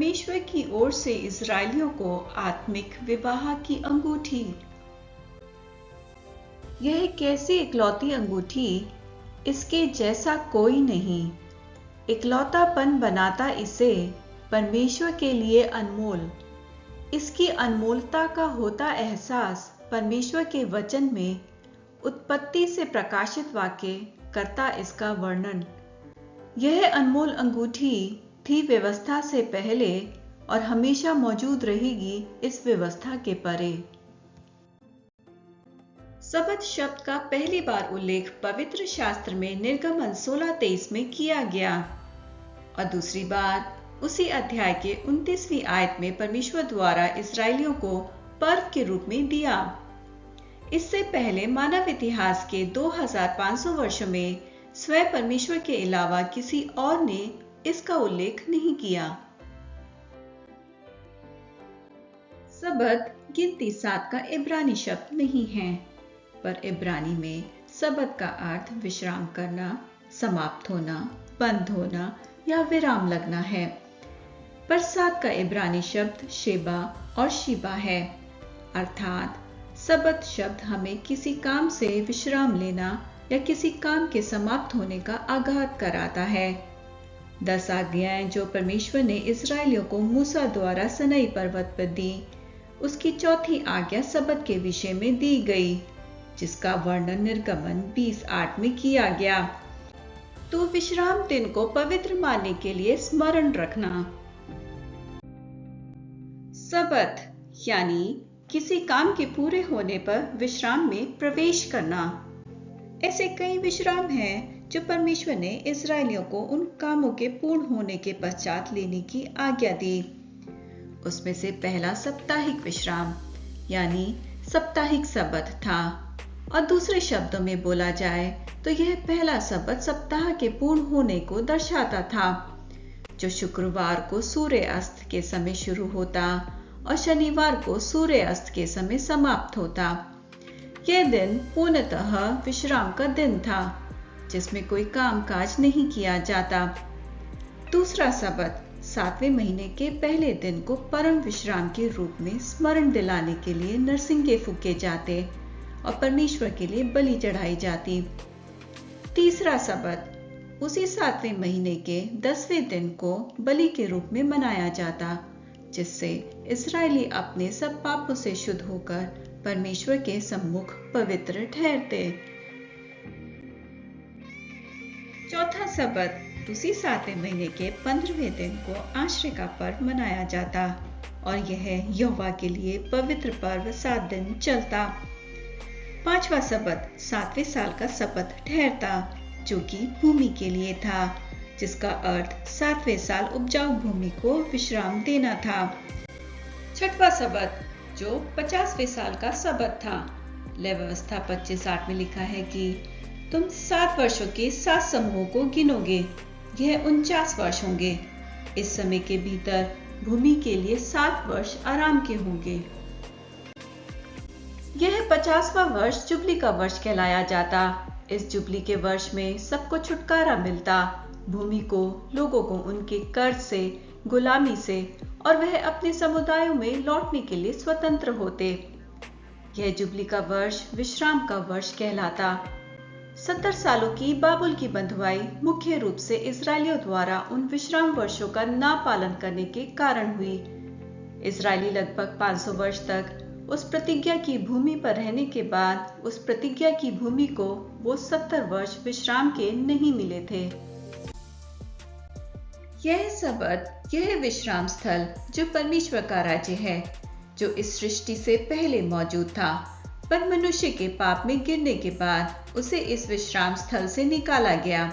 परमेश्वर की ओर से इस्राएलियों को आत्मिक विवाह की अंगूठी। यह कैसी इकलौती अंगूठी, इसके जैसा कोई नहीं। इकलौतापन बनाता इसे परमेश्वर के लिए अनमोल। इसकी अनमोलता का होता एहसास परमेश्वर के वचन में उत्पत्ति से प्रकाशित वाक्य करता इसका वर्णन। यह अनमोल अंगूठी थी व्यवस्था से पहले और हमेशा मौजूद रहेगी इस व्यवस्था के परे। सबत शब्द का पहली बार उल्लेख पवित्र शास्त्र में निर्गमन 16:23 में किया गया और दूसरी बार उसी अध्याय के 29वीं आयत में परमेश्वर द्वारा इस्राएलियों को पर्व के रूप में दिया। इससे पहले मानव इतिहास के 2500 वर्षों में स्वयं परमेश्वर के अलावा किसी और ने इसका उल्लेख नहीं किया। सबत गिनती 7 का इब्रानी शब्द नहीं है, पर इब्रानी में सबत का अर्थ विश्राम करना, समाप्त होना, बंद होना या विराम लगना है। पर 7 का इब्रानी शब्द शेबा और शिबा है, अर्थात सबत शब्द हमें किसी काम से विश्राम लेना या किसी काम के समाप्त होने का आगाह कराता है। 10 आज्ञाएं जो परमेश्वर ने इस्राएलियों को मूसा द्वारा सनई पर्वत पर दी, उसकी चौथी आज्ञा सबत के विषय में दी गई, जिसका वर्णन निर्गमन 20:8 में किया गया। तो विश्राम दिन को पवित्र मानने के लिए स्मरण रखना। सबत यानी किसी काम के पूरे होने पर विश्राम में प्रवेश करना। ऐसे कई विश्राम हैं जो परमेश्वर ने इस्राएलियों को उन कामों के पूर्ण होने के पश्चात लेने की आज्ञा दी। उसमें से पहला साप्ताहिक विश्राम यानी साप्ताहिक सबत था, और दूसरे शब्दों में बोला जाए तो यह पहला सबत सप्ताह के पूर्ण होने को दर्शाता था, जो शुक्रवार को सूर्य अस्त के समय शुरू होता और शनिवार को सूर्य अस्त के समय समाप्त होता। यह दिन पूर्णतः विश्राम का दिन था, जिसमें कोई कामकाज नहीं किया जाता। दूसरा सबत 7वें महीने के पहले दिन को परम विश्राम के रूप में स्मरण दिलाने के लिए नरसिंगे फूके जाते और परमेश्वर के लिए बलि चढ़ाई जाती। तीसरा सबत उसी 7वें महीने के 10वें दिन को बलि के रूप में मनाया जाता, जिससे इस्राएली अपने सब पापों से शुद्ध होकर परमेश्वर के सम्मुख पवित्र ठहरते। चौथा सबत उसी 7वें महीने के 15वें दिन को आश्रय का पर्व मनाया जाता और यह यहोवा के लिए पवित्र पर्व 7 दिन चलता। पांचवा सबत 7वें साल का सबत ठहरता, जो कि भूमि के लिए था, जिसका अर्थ 7वें साल उपजाऊ भूमि को विश्राम देना था। छठवां सबत जो 50वें साल का सबत था। लेवी व्यवस्था 25:8 में लिखा है कि तुम 7 वर्षों के 7 समूहों को गिनोगे, यह 49 वर्ष होंगे। इस समय के भीतर भूमि के लिए 7 वर्ष आराम के होंगे। यह 50वां वर्ष जुबली का वर्ष कहलाया जाता। इस जुबली के वर्ष में सबको छुटकारा मिलता, भूमि को, लोगों को उनके कर्ज से, गुलामी से, और वह अपने समुदायों में लौटने के लिए स्वतंत्र होते। यह जुबली का वर्ष विश्राम का वर्ष कहलाता। 70 सालों की बाबुल की बंधुआई मुख्य रूप से इस्राएलियों द्वारा उन विश्राम वर्षों का ना पालन करने के कारण हुई। इस्राएली लगभग 500 वर्ष तक उस प्रतिज्ञा की भूमि पर रहने के बाद उस प्रतिज्ञा की भूमि को वो 70 वर्ष विश्राम के नहीं मिले थे। यह सबत, यह विश्राम स्थल जो परमेश्वर का राज्य है, जो इस सृष्टि से पहले मौजूद था, पर मनुष्य के पाप में गिरने के बाद उसे इस विश्राम स्थल से निकाला गया,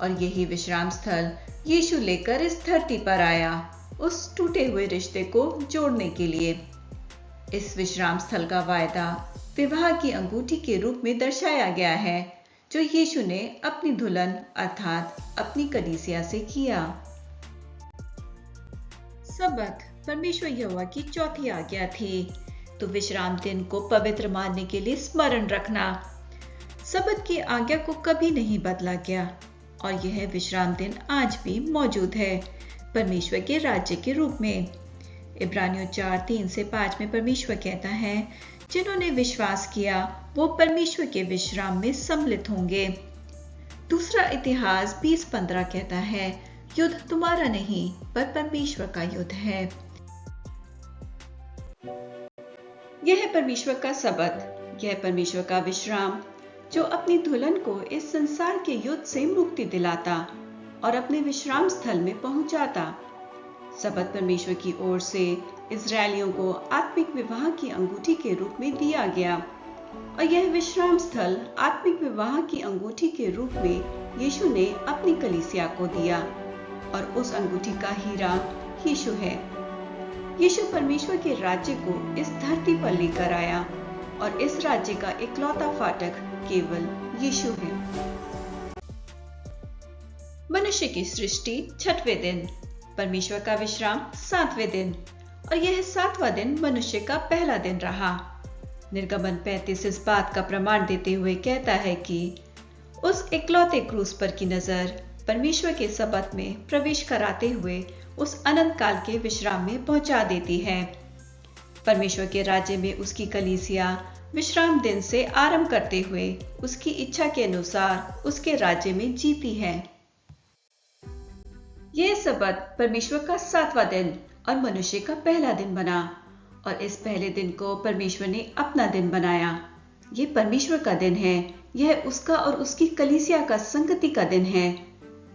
और यही विश्राम स्थल यीशु लेकर इस धरती पर आया, उस टूटे हुए रिश्ते को जोड़ने के लिए। इस विश्राम स्थल का वायदा विवाह की अंगूठी के रूप में दर्शाया गया है, जो यीशु ने अपनी दुल्हन अर्थात अपनी कलीसिया से किया। सबत परमेश्वर यहोवा की चौथी आज्ञा थी, तो विश्राम दिन को पवित्र मानने के लिए स्मरण रखना। सबत की आज्ञा को कभी नहीं बदला गया और यह विश्राम दिन आज भी मौजूद है। परमेश्वर के राज्य के रूप में। इब्रानियों 4:3-5 में परमेश्वर कहता है, जिन्होंने विश्वास किया वो परमेश्वर के विश्राम में सम्मिलित होंगे। दूसरा इतिहास 20:15 कहता है, युद्ध तुम्हारा नहीं पर परमेश्वर का युद्ध है। यह है परमेश्वर का सबत, यह परमेश्वर का विश्राम जो अपनी दुल्हन को इस संसार के युद्ध से मुक्ति दिलाता और अपने विश्राम स्थल में पहुंचाता। सबत परमेश्वर की ओर से इजरायलियों को आत्मिक विवाह की अंगूठी के रूप में दिया गया और यह विश्राम स्थल आत्मिक विवाह की अंगूठी के रूप में यीशु ने अपनी कलीसिया को दिया और उस अंगूठी का हीरा यीशु है। यीशु परमेश्वर के राज्य को इस धरती पर लेकर आया और इस राज्य का इकलौता फाटक केवल यीशु है। मनुष्य की सृष्टि 6वें दिन, परमेश्वर का विश्राम 7वें दिन और यह 7वां दिन मनुष्य का पहला दिन रहा। निर्गमन 35 इस बात का प्रमाण देते हुए कहता है कि उस इकलौते क्रूस पर की नजर परमेश्वर के सबत में प्रवेश कराते हुए उस अनंत काल के विश्राम में पहुंचा देती है। परमेश्वर के राज्य में उसकी कलीसिया विश्राम दिन से आरंभ करते हुए उसकी इच्छा के अनुसार उसके राज्य में जीती है। यह सबत परमेश्वर का 7वां दिन और मनुष्य का पहला दिन बना और इस पहले दिन को परमेश्वर ने अपना दिन बनाया। यह परमेश्वर का दिन है, यह उसका और उसकी कलीसिया का संगति का दिन है।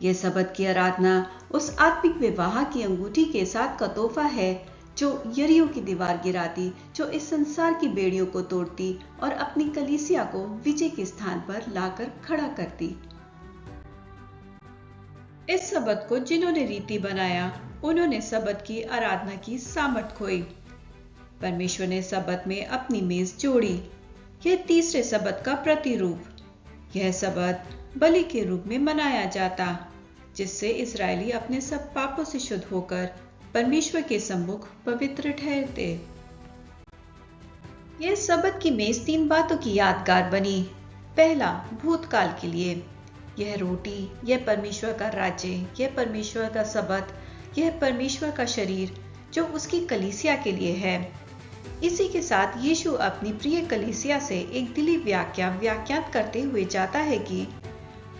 यह सबत की आराधना उस आत्मिक विवाह की अंगूठी के साथ का तोहफा है जो यरीहो की दीवार गिराती, जो इस संसार की बेड़ियों को तोड़ती और अपनी कलीसिया को विजय के स्थान पर लाकर खड़ा करती। इस सबत को जिन्होंने रीति बनाया उन्होंने सबत की आराधना की सामर्थ खोई। परमेश्वर ने सबत में अपनी मेज जोड़ी। यह तीसरे सबत का प्रतिरूप। यह सबत बलि के रूप में मनाया जाता जिससे इस्राएली अपने सब पापों से शुद्ध होकर परमेश्वर के सम्मुख पवित्र ठहरते। यह सबत की मेज 3 बातों की यादगार बनी। पहला, भूतकाल के लिए, यह रोटी, यह परमेश्वर का राज्य, यह परमेश्वर का सबत, यह परमेश्वर का शरीर जो उसकी कलीसिया के लिए है। इसी के साथ यीशु अपनी प्रिय कलीसिया से एक दिली व्याख्यात करते हुए जाता है कि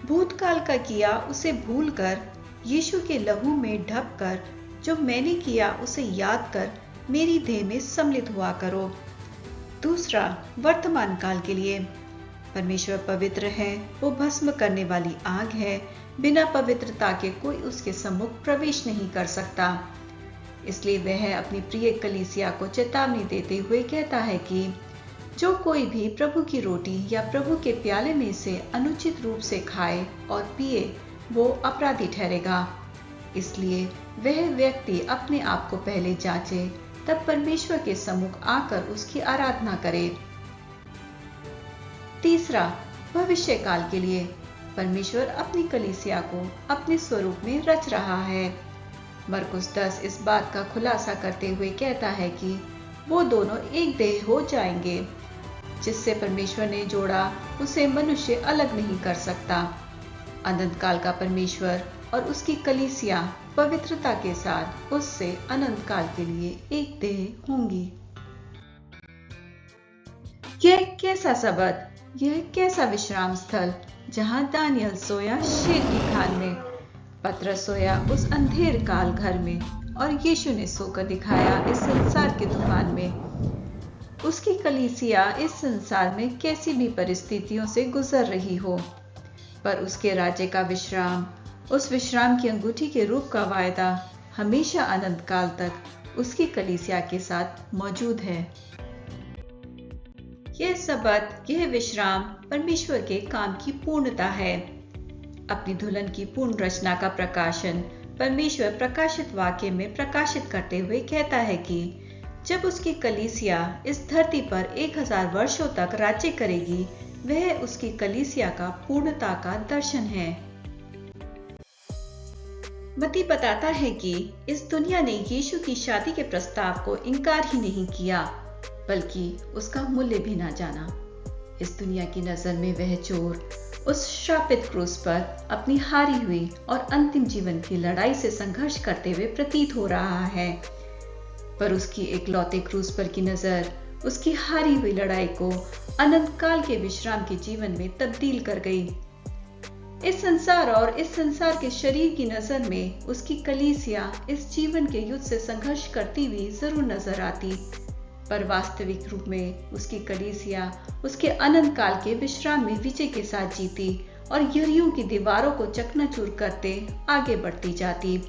भूतकाल का किया उसे भूलकर यीशु के लहू में ढपकर जो मैंने किया उसे याद कर मेरी देह में सम्मिलित हुआ करो। दूसरा, वर्तमान काल के लिए, परमेश्वर पवित्र है, वो भस्म करने वाली आग है, बिना पवित्रता के कोई उसके सम्मुख प्रवेश नहीं कर सकता। इसलिए वह अपनी प्रिय कलीसिया को चेतावनी देते हुए कहता है कि जो कोई भी प्रभु की रोटी या प्रभु के प्याले में से अनुचित रूप से खाए और पिए वो अपराधी ठहरेगा। इसलिए वह व्यक्ति अपने आप को पहले जांचे, तब परमेश्वर के सम्मुख आकर उसकी आराधना करे। तीसरा, भविष्य काल के लिए, परमेश्वर अपनी कलीसिया को अपने स्वरूप में रच रहा है। मरकुस 10 इस बात का खुलासा करते हुए कहता है कि वो दोनों एक देह हो जाएंगे। जिससे परमेश्वर ने जोड़ा उसे मनुष्य अलग नहीं कर सकता। अनंत काल का परमेश्वर और उसकी कलीसिया पवित्रता के साथ उससे अनंत काल के लिए एक देह होंगी। यह कैसा सबत, यह कैसा विश्राम स्थल जहां दानियल सोया शेर की खाल में, पतरस सोया उस अंधेर काल घर में और यीशु ने सोकर दिखाया इस संसार के तूफान में। उसकी कलीसिया इस संसार में कैसी भी परिस्थितियों से गुजर रही हो, पर उसके राज्य का विश्राम, उस विश्राम की अंगूठी के रूप का वायदा हमेशा अनंत काल तक उसकी कलीसिया के साथ मौजूद है। यह सबत, यह विश्राम परमेश्वर के काम की पूर्णता है। अपनी दुल्हन की पूर्ण रचना का प्रकाशन परमेश्वर प्रकाशित वाक्य में प्रकाशित करते हुए कहता है कि जब उसकी कलीसिया इस धरती पर 1000 वर्षों तक राज्य करेगी, वह उसकी कलीसिया का पूर्णता का दर्शन है। मत्ती बताता है कि इस दुनिया ने यीशु की शादी के प्रस्ताव को इनकार ही नहीं किया, बल्कि उसका मूल्य भी ना जाना। इस दुनिया की नजर में वह चोर उस श्रापित क्रूस पर अपनी हारी हुई और अंतिम जीवन की लड़ाई से संघर्ष करते हुए प्रतीत हो रहा है। पर उसकी इकलौते क्रूस पर की नजर उसकी हारी हुई लड़ाई को अनंत काल के विश्राम के जीवन में तब्दील कर गई। इस संसार और इस संसार के शरीर की नजर में उसकी कलीसिया इस जीवन के युद्ध से संघर्ष करती हुई जरूर नजर आती, पर वास्तविक रूप में उसकी कलीसिया उसके अनंत काल के विश्राम में विजय के साथ जीती और यरीहो की दीवारों को चकनाचूर करते आगे बढ़ती जाती।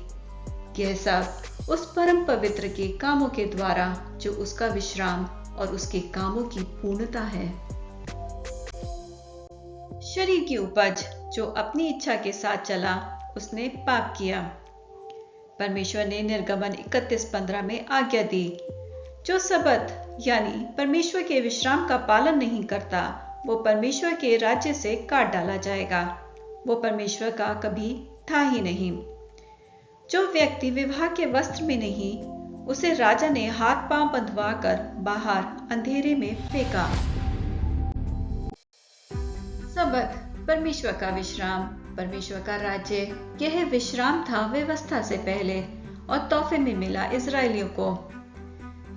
यह सब उस परम पवित्र के कामों के द्वारा जो उसका विश्राम और उसके कामों की पूर्णता है। शरीर की उपज जो अपनी इच्छा के साथ चला, उसने पाप किया। परमेश्वर ने निर्गमन 31:15 में आज्ञा दी, जो सबत यानी परमेश्वर के विश्राम का पालन नहीं करता, वो परमेश्वर के राज्य से काट डाला जाएगा। वो परमेश्वर का कभी था ही नहीं। जो व्यक्ति विवाह के वस्त्र में नहीं, उसे राजा ने हाथ पांव बंधवा कर बाहर अंधेरे में फेंका। सबत परमेश्वर का विश्राम, परमेश्वर का राज्य, यह विश्राम था व्यवस्था से पहले और तोहफे में मिला इजरायलियों को।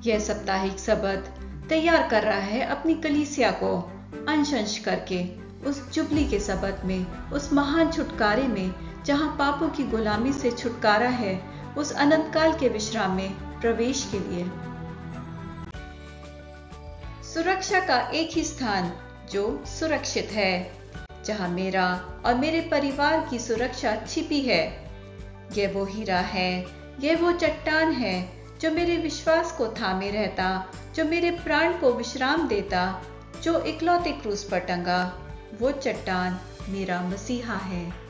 यह साप्ताहिक सबत तैयार कर रहा है अपनी कलीसिया को अंश अंश करके उस जुबली के सबत में, उस महान छुटकारे में जहां पापों की गुलामी से छुटकारा है, उस अनंत काल के विश्राम में प्रवेश के लिए। सुरक्षा का एक ही स्थान जो सुरक्षित है, जहां मेरा और मेरे परिवार की सुरक्षा छिपी है। यह वो हीरा है, यह वो चट्टान है जो मेरे विश्वास को थामे रहता, जो मेरे प्राण को विश्राम देता, जो इकलौते क्रूस पर टंगा। वो चट्टान मेरा मसीहा है।